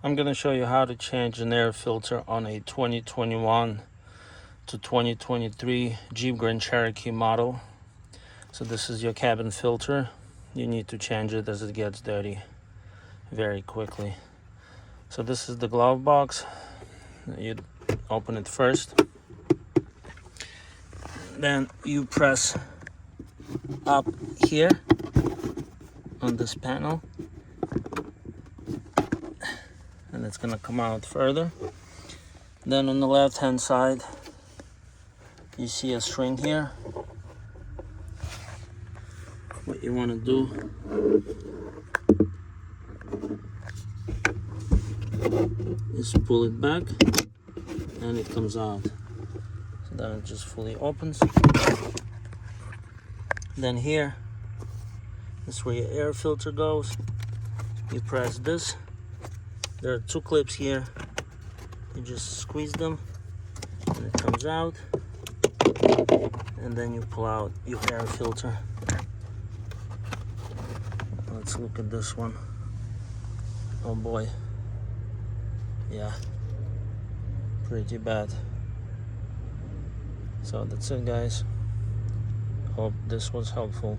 I'm going to show you how to change an air filter on a 2021 to 2023 Jeep Grand Cherokee model. So this is your cabin filter. You need to change it as it gets dirty very quickly. So this is the glove box. You open it first. Then you press up here on this panel, and it's gonna come out further. Then on the left hand side you see a string here. What you want to do is pull it back and it comes out. So then it just fully opens. Then here is where your air filter goes. You press this. There are two clips here. You just squeeze them and it comes out. And then you pull out your air filter. Let's look at this one. Oh boy. Yeah. Pretty bad. So that's it, guys. Hope this was helpful.